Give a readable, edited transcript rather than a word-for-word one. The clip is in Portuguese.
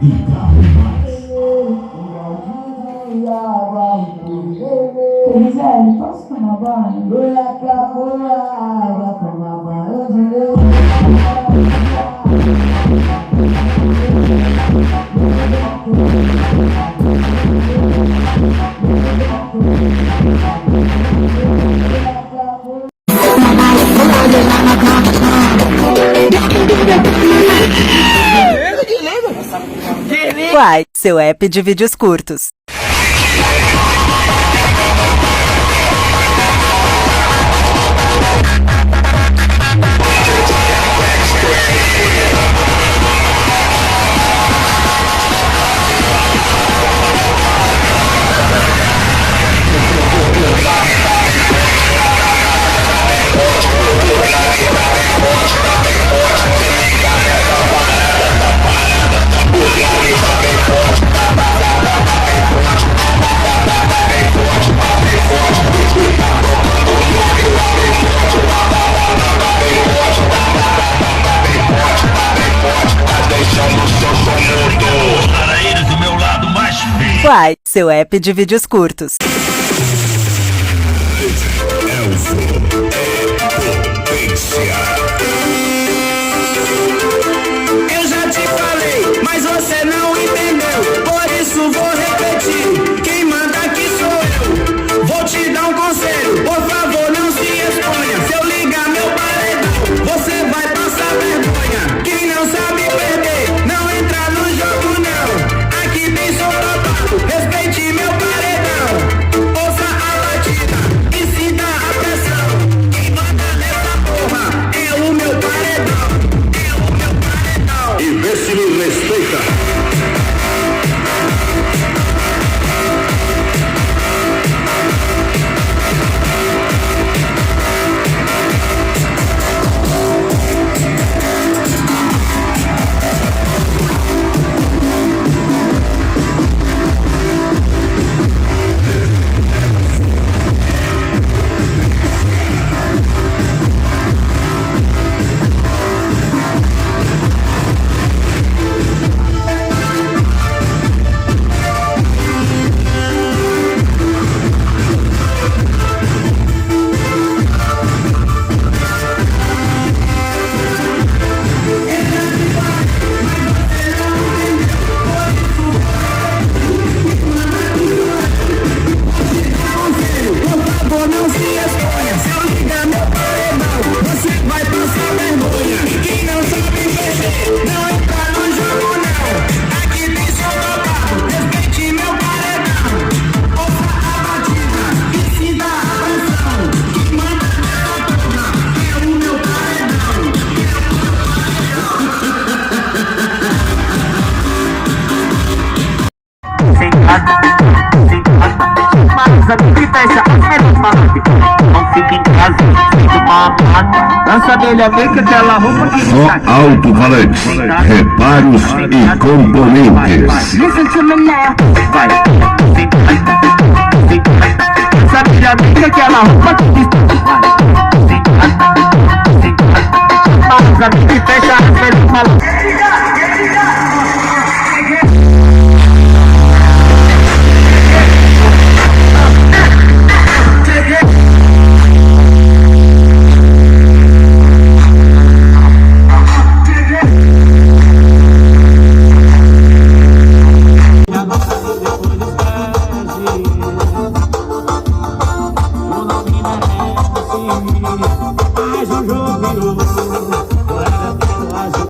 e carro mais. Gisele, posso tomar banho? Acabou a água, toma banho. Uai, seu app de vídeos curtos. Uai, seu app de vídeos curtos. Eu já te falei, mas você não entendeu. Por isso vou repetir. Quem manda aqui sou eu. Vou te dar um conselho. Por favor, não se exponha. Se eu ligar meu paredão, você vai passar vergonha. Quem não sabe perder, não entra no jogo não. Aqui tem som total. Respeite meu paredão. Ouça a batida e sinta a pressão. Quem manda nessa porra é o meu paredão. É o meu paredão. E vê se me respeita. Mas aqui que fecha as melhores palavras. Não fica em casa, fica uma amada. Dança dele é meio que aquela roupa que Só autovalentes, reparos e componentes. Listen to me now. Vai. Dança dele é meio que aquela roupa que vai. Mas aqui que fecha as melhores palavras.